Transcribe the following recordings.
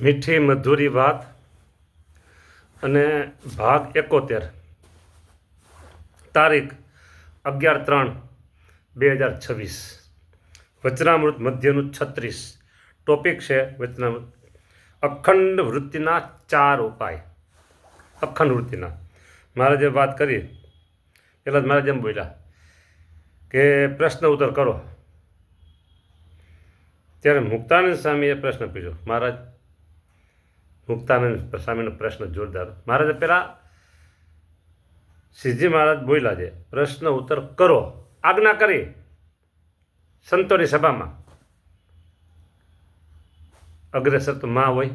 મીઠી મધુરી વાત અને ભાગ 71 તારીખ 11/3/2026 વચનામૃત મધ્યનું 36 ટોપિક છે વચનામૃત અખંડ વૃત્તિના 4 ઉપાય. અખંડ વૃત્તિના મહારાજે વાત કરી પહેલાં જ મહારાજ એમ બોલ્યા કે પ્રશ્ન ઉત્તર કરો. ત્યારે મુક્તાનંદ સ્વામીએ પ્રશ્ન પૂછ્યો. મહારાજ મુક્તાનંદ સ્વામીનો પ્રશ્ન જોરદાર. મહારાજે પહેલાં શ્રીજી મહારાજ બોલ્યા છે પ્રશ્ન ઉત્તર કરો, આજ્ઞા કરી સંતોની સભામાં. અગ્રેસર તો માં હોય.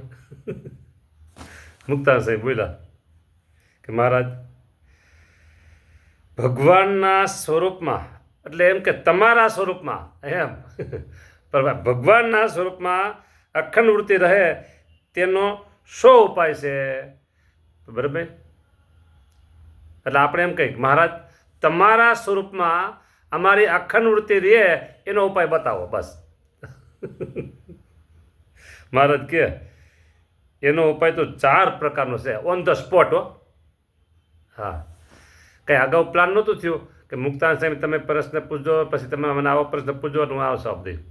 મુક્તાનંદ સ્વામી બોલ્યા કે મહારાજ ભગવાનના સ્વરૂપમાં, એટલે એમ કે તમારા સ્વરૂપમાં એમ પણ ભગવાનના સ્વરૂપમાં અખંડ વૃત્તિ રહે તેનો શો ઉપાય છે? બરાબર. એટલે આપણે એમ કહીએ મહારાજ તમારા સ્વરૂપમાં અમારી અખંડ વૃત્તિ રહે એનો ઉપાય બતાવો બસ. મહારાજ કે એનો ઉપાય તો 4 પ્રકારનો છે, ઓન ધ સ્પોટ. હો હા, કંઈ અગાઉ પ્લાન નહોતું થયું કે મુક્તાનંદ સ્વામી તમે પ્રશ્ન પૂછજો, પછી તમે મને આવો પ્રશ્ન પૂછજો, હું આવો જવાબ દઈશ.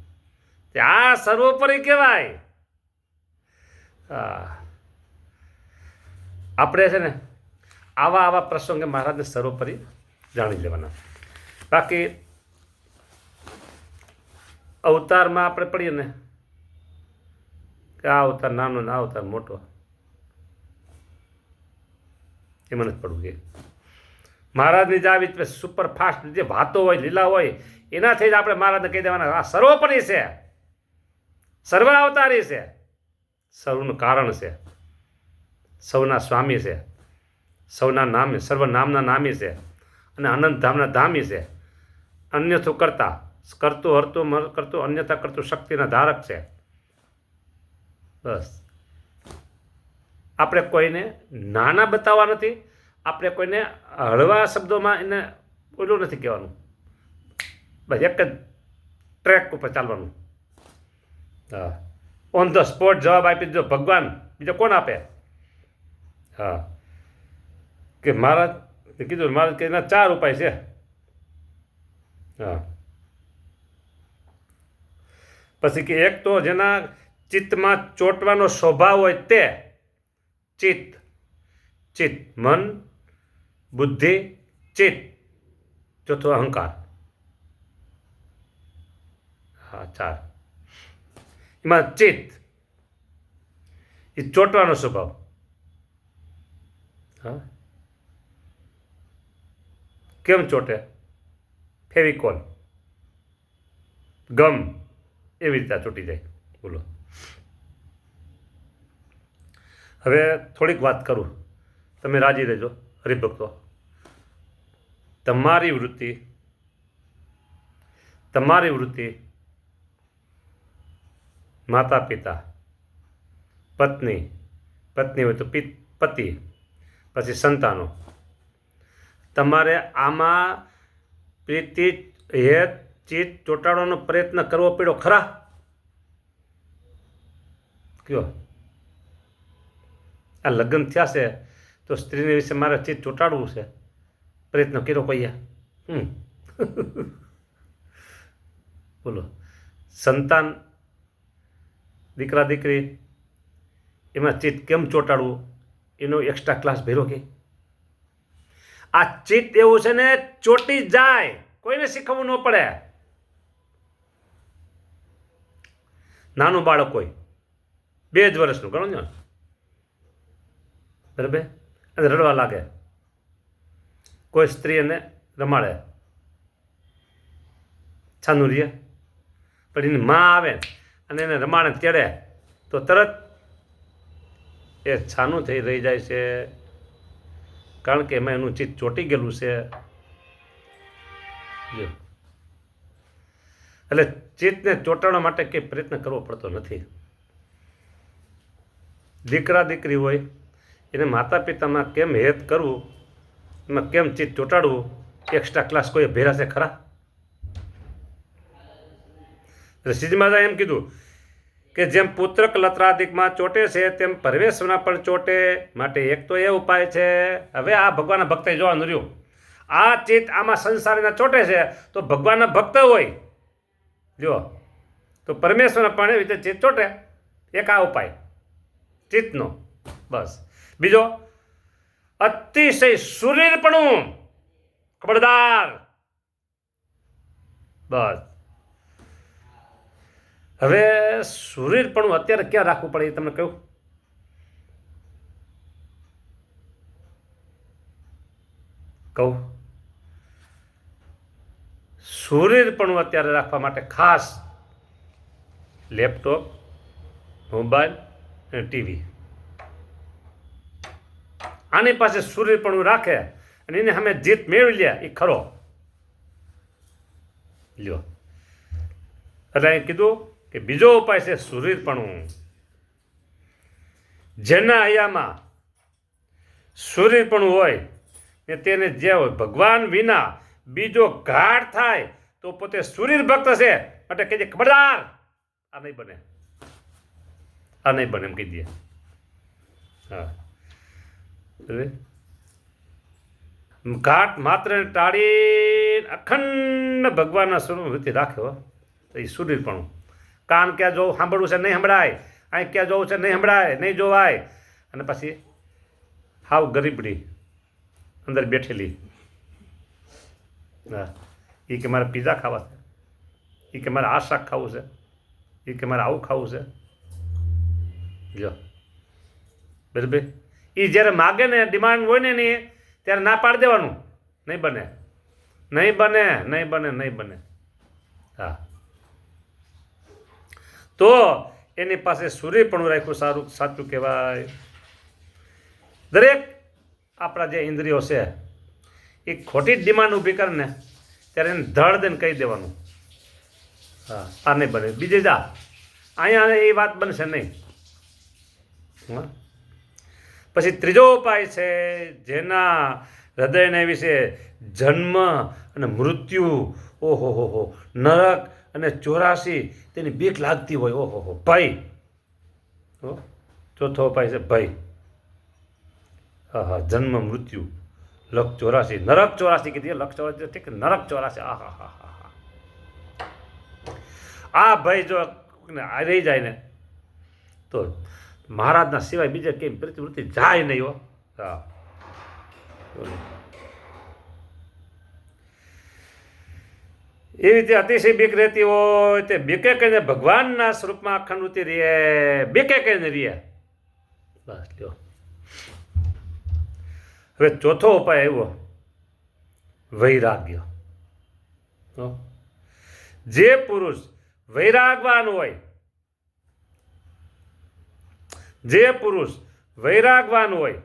આ સર્વોપરી કહેવાય. હા, આપણે છે ને આવા પ્રસંગે મહારાજને સર્વોપરી જાણી લેવાના. બાકી અવતારમાં આપણે પડીએ ને કે આ અવતાર નાનો ને આ અવતાર મોટો, એમાં નથી પડવું. કે મહારાજની જ આવી સુપરફાસ્ટ જે વાતો હોય, લીલા હોય, એનાથી જ આપણે મહારાજને કહી દેવાના આ સર્વોપરી છે, સર્વ અવતારી છે, સર્વનું કારણ છે, સૌના સ્વામી છે, સૌના નામે, સર્વ નામના નામી છે, અને અનંત ધામના ધામી છે, અન્યથું કરતા, કરતું હરતું કરતું અન્યથા કરતું શક્તિના ધારક છે. બસ આપણે કોઈને નાના બતાવવા નથી, આપણે કોઈને હળવા શબ્દોમાં એને ઓલું નથી કહેવાનું. બસ એક જ ટ્રેક ઉપર ચાલવાનું. હા, ઓન ધ સ્પોટ જવાબ આપી દીધો ભગવાન, બીજો કોણ આપે? હા, કે મહારાજ કીધું, મહારાજ કે એના 4 ઉપાય છે. હા, પછી કે એક તો જેના ચિત્તમાં ચોંટવાનો સ્વભાવ હોય તે ચિત્ત, મન, બુદ્ધિ, ચિત્ત. ચોથો અહંકાર. હા, 4. એમાં ચિત્ત એ ચોંટવાનો સ્વભાવ. હા, કેમ ચોંટે? ફેવિકોલ, ગમ, એવી રીતે ચોંટી જાય. બોલો. હવે થોડીક વાત કરું, તમે રાજી રહેજો હરિભક્તો. તમારી વૃત્તિ માતા પિતા, પત્ની હોય તો પતિ, પછી સંતાનો, તમારે આમાં પ્રીતિ હેત ચિત્ત ચોંટાડવાનો પ્રયત્ન કરવો પડ્યો ખરા? કયો આ લગ્ન થયા છે તો સ્ત્રીને વિશે મારે ચિત્ત ચોંટાડવું છે, પ્રયત્ન કર્યો કહીએ? બોલો. સંતાન, દીકરા દીકરી, એમાં ચિત્ત કેમ ચોંટાડવું એનો એક્સ્ટ્રા ક્લાસ ભર્યો કે? આ ચિત્ત એવું છે ને ચોંટી જાય, કોઈને શીખવવું ન પડે. નાનું બાળક હોય 2 જ વર્ષનું ગણો ને, બરાબર, અને રડવા લાગે, કોઈ સ્ત્રી એને રમાડે, છાનું રીએ, પણ એની માં આવે અને એને રમાડે તેડે તો તરત એ છાનું થઈ રહી જાય છે, કારણ કે એમાં એનું ચિત્ત ચોંટી ગયેલું છે. એટલે ચિત્તને ચોંટાડવા માટે કંઈ પ્રયત્ન કરવો પડતો નથી. દીકરા દીકરી હોય એને માતા પિતામાં કેમ હેત કરવું, એમાં કેમ ચિત્ત ચોંટાડવું, એક્સ્ટ્રા ક્લાસ કોઈ ભેરા છે ખરા? એટલે શ્રીજી મહારાજે એમ કીધું કે જેમ પુત્ર કલત્રાધિકમાં ચોટે છે તેમ પરમેશ્વરના પણ ચોટે, માટે એક તો એ ઉપાય છે. હવે આ ભગવાનના ભક્ત જોવાનું રહ્યું, આ ચિત્ત આમાં સંસારના ચોટે છે તો ભગવાનના ભક્ત હોય જો તો પરમેશ્વરના પણ એવી રીતે ચિત્ત ચોટે. એક આ ઉપાય ચિત્તનો. બસ બીજો અતિશય સુરીરપણું, ખબરદાર. બસ હવે સુરીરપણું અત્યારે ક્યાં રાખવું પડે એ તમને કહ્યું. સુરીરપણું અત્યારે રાખવા માટે ખાસ લેપટોપ, મોબાઈલ અને ટીવી, આની પાસે સુરીરપણું રાખે અને એને સામે જીત મેળવી લે એ ખરો. લ્યો એટલે અહીં કીધું કે બીજો ઉપાય છે સુરીરપણું. જેના હૈયામાં સુરીરપણું હોય ને તેને જે ભગવાન વિના બીજો ઘાટ થાય તો પોતે સુરીર ભક્ત છે, માટે કહીએ ખબરદાર આ નહીં બને, આ નહીં બને એમ કહી દે. હા ઘાટ માત્ર ટાળી અખંડ ભગવાનના સ્વરૂપ રાખ્યો તો એ સુરીરપણું. કાન ક્યાં જોવું સાંભળવું છે નહીં સંભળાય, અહીં ક્યાં જોવું છે નહીં સંભળાય, નહીં જોવાય, અને પછી હાવ ગરીબડી અંદર બેઠેલી. હા એ કે મારે પીઝા ખાવા છે, એ કે મારે આ શાક ખાવું છે, એ કે મારે આવું ખાવું છે. જો બરાબર એ જ્યારે માગે ને ડિમાન્ડ હોય ને એની ત્યારે ના પાડી દેવાનું, નહીં બને, નહીં બને, નહીં બને, નહીં બને. હા તો એની પાસે સુરીરપણું રાખ્યું સારું સાચું કહેવાય. દરેક આપણા જે ઇન્દ્રિયો છે એ ખોટી ડિમાન્ડ ઊભી કરે ને ત્યારે એને ધડ દઈને કહી દેવાનું હા આ નહીં બને, બીજે જા, અહીંયા એ વાત બનશે નહીં. હા પછી ત્રીજો ઉપાય છે જેના હૃદયને વિશે જન્મ અને મૃત્યુ, ઓહો હો, નરક અને 84 તેની બીક લાગતી હોય, ઓહો હો, ભય. ચોથો ઉપાય છે ભય. હા હા જન્મ મૃત્યુ, લખ 84, નરક 84 કીધી, લખ 84 ઠીક, નરક 84. આ હા હા હા હા આ ભય જો રહી જાય ને તો મહારાજના સિવાય બીજે કેમ પ્રતિવૃત્તિ જાય નહીં હો. હા એવી રીતે અતિશય બીક રહેતી હોય તે બીકે કહીને ભગવાનના સ્વરૂપમાં અખંડ વૃત્તિ રહે, બીકે કહીને રહે. બસ લ્યો હવે ચોથો ઉપાય આવ્યો વૈરાગ્ય. જે પુરુષ વૈરાગવાન હોય, જે પુરુષ વૈરાગવાન હોય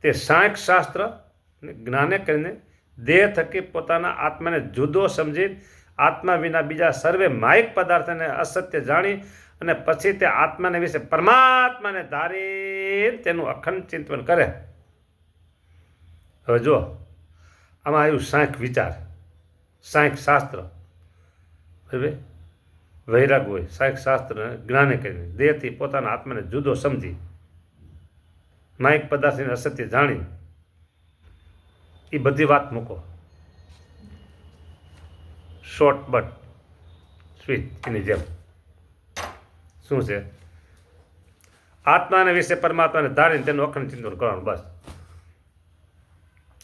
તે સાંખ્ય શાસ્ત્ર જ્ઞાને કરીને દેહ થકી પોતાના આત્માને જુદો સમજી આત્મા વિના બીજા સર્વે માયિક પદાર્થને અસત્ય જાણી અને પછી તે આત્માને વિશે પરમાત્માને ધારી તેનું અખંડ ચિંતન કરે. હવે જો આમાં આવ્યું સાંખ્ય વિચાર, સાંખ્ય શાસ્ત્ર, બરાબર વૈરાગ હોય, સાંખ્ય શાસ્ત્ર જ્ઞાને કરીને દેહથી પોતાના આત્માને જુદો સમજી માયિક પદાર્થને અસત્ય જાણી, એ બધી વાત મૂકો, શોર્ટ બટ સ્વીટ એની જેમ. શું છે? આત્માને વિશે પરમાત્માને ધારીને તેનું અખંડ ચિંતન કરવાનું. બસ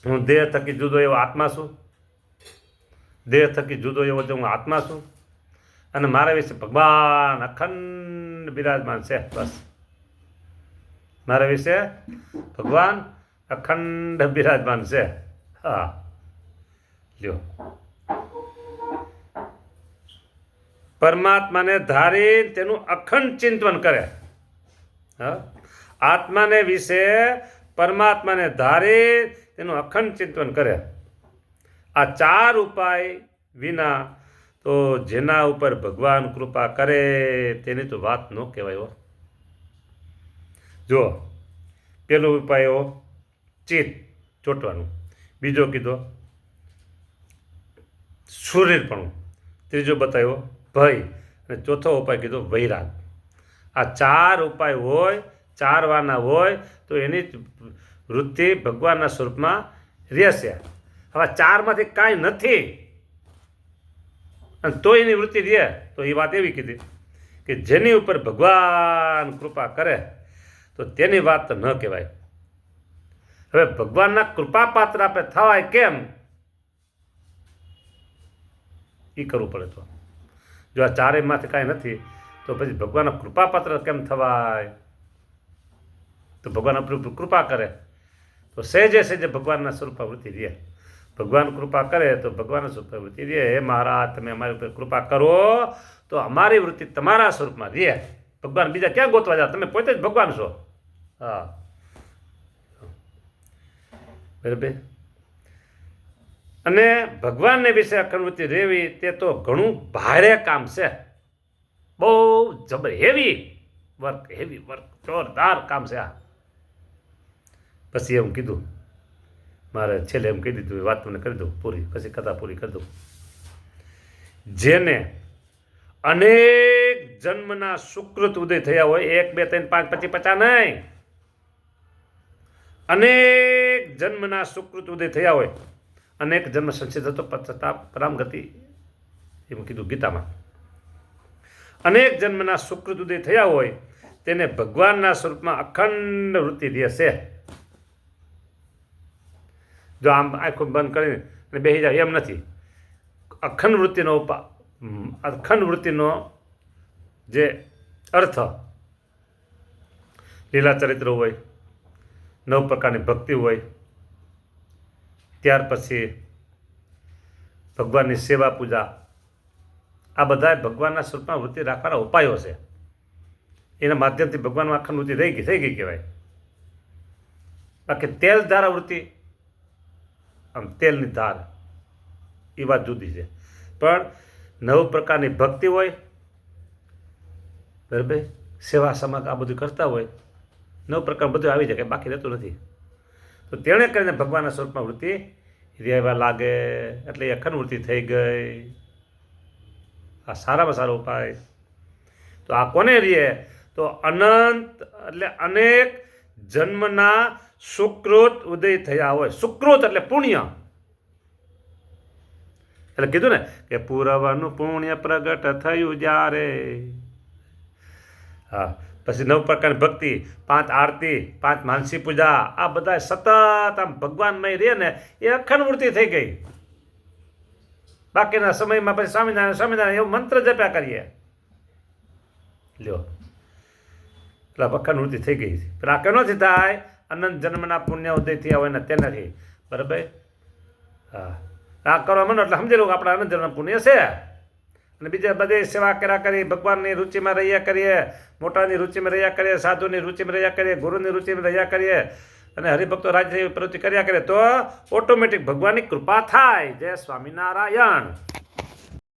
હું દેહ થકી જુદો એવો આત્મા છું, દેહ થકી જુદો એવો હું આત્મા છું અને મારા વિશે ભગવાન અખંડ બિરાજમાન છે. બસ મારા વિશે ભગવાન અખંડ બિરાજમાન છે. હા લ્યો પરમાત્માને ધારી તેનું અખંડ ચિંતન કરે. હા આત્માને વિશે પરમાત્માને ધારી તેનું અખંડ ચિંતન કરે. આ 4 ઉપાય વિના તો જેના ઉપર ભગવાન કૃપા કરે તેની તો વાત ન કહેવાય. જો પેલો ઉપાય ચિત્ત ચોટવાનું, બીજો કીધો શરીરપણું, ત્રીજો બતાવ્યો ભય, અને ચોથો ઉપાય કીધો વૈરાગ. આ 4 ઉપાય હોય, 4 વાના હોય તો એની વૃત્તિ ભગવાનના સ્વરૂપમાં રહેશે. હવે 4માંથી કાંઈ નથી અને તો એની વૃત્તિ રહે તો એ વાત એવી કીધી કે જેની ઉપર ભગવાન કૃપા કરે તો તેની વાત ન કહેવાય. હવે ભગવાનના કૃપાપાત્ર આપણે થવાય કેમ એ કરવું પડે. તો જો આ 4માંથી કાંઈ નથી તો પછી ભગવાનના કૃપાપાત્ર કેમ થવાય? તો ભગવાન આપણી ઉપર કૃપા કરે તો સહેજે સહેજે ભગવાનના સ્વરૂપમાં વૃત્તિ રહે. ભગવાન કૃપા કરે તો ભગવાનના સ્વરૂપમાં વૃત્તિ રહે. હે મહારાજ, તમે અમારી ઉપર કૃપા કરો તો અમારી વૃત્તિ તમારા સ્વરૂપમાં રહે. ભગવાન બીજા ક્યાં ગોતવા જાવ? તમે પોતે જ ભગવાન છો. હા, બરાબર. અને ભગવાનને વિશે અખંડ વૃત્તિ રહેવી તે તો ઘણું ભારે કામ છે. બહુ જબર હેવી વર્ક, જોરદાર કામ છે આ. પછી એમ કીધું, મારે છેલ્લે એમ કહી દીધું, વાત મને કરી દઉં પૂરી, પછી કથા પૂરી કરી દઉં. જેને અનેક જન્મના સુકૃત ઉદય થયા હોય, 1 2 3 5 પછી 50 નહીં, અનેક જન્મના સુકૃત ઉદય થયા હોય, અનેક જન્મ સંચિત હતો પશ્ચાતાપ પરામગતિ, એમ કીધું ગીતામાં. અનેક જન્મના સુકૃત ઉદય થયા હોય તેને ભગવાનના સ્વરૂપમાં અખંડ વૃત્તિ રહેશે. જો આમ આંખો બંધ કરીને બેસી જાય એમ નથી. અખંડ વૃત્તિનો જે અર્થ લીલા ચરિત્ર હોય, 9 પ્રકારની ભક્તિ હોય, ત્યાર પછી ભગવાનની સેવા પૂજા, આ બધા ભગવાનના સ્વરૂપમાં વૃત્તિ રાખવાના ઉપાયો છે. એના માધ્યમથી ભગવાનમાં અખંડ વૃત્તિ થઈ ગઈ કહેવાય. બાકી તેલ ધારા વૃત્તિ, આમ તેલની ધાર, એ વાત જુદી છે. પણ 9 પ્રકારની ભક્તિ હોય, બરાબર, સેવા સમાગ આ બધું કરતા હોય, 9 પ્રકાર બધું આવી જાય, કે બાકી રહેતું નથી. તો તેણે કરીને ભગવાનના સ્વરૂપમાં વૃત્તિ રહેવા લાગે એટલે એ અખંડ વૃત્તિ થઈ ગઈ. આ સારામાં સારો ઉપાય. તો આ કોને રહે? તો અનંત એટલે અનેક જન્મના સુકૃત ઉદય થયા હોય. સુકૃત એટલે પુણ્ય. એટલે કીધું ને કે પૂર્વનું પુણ્ય પ્રગટ થયું જ્યારે. હા, પછી 9 પ્રકારની ભક્તિ, 5 આરતી, 5 માનસી પૂજા, આ બધા સતત આમ ભગવાનમય રહે ને એ અખંડ વૃત્તિ થઈ ગઈ. બાકીના સમયમાં પછી સ્વામિનારાયણ એવું મંત્ર જપ્યા કરીએ, લ્યો, એટલે અખંડ વૃત્તિ થઈ ગઈ. પણ આ કેનોથી થાય? અનંત જન્મના પુણ્ય ઉદય થયા હોય ને તેનાથી, બરાબર. હા, આ કરવા માંડો એટલે સમજી લો કે આપણા અનંત જન્મના પુણ્ય છે. અને બીજા બધે સેવા કર્યા કરી, ભગવાનની રુચિમાં રહ્યા કરીએ, મોટાની રુચિમાં રહ્યા કરીએ, સાધુની રુચિમાં રહ્યા કરીએ, ગુરુની રુચિમાં રહ્યા કરીએ અને હરિભક્તો રાજ્ય પ્રવૃત્તિ કર્યા કરે તો ઓટોમેટિક ભગવાનની કૃપા થાય. જય સ્વામિનારાયણ.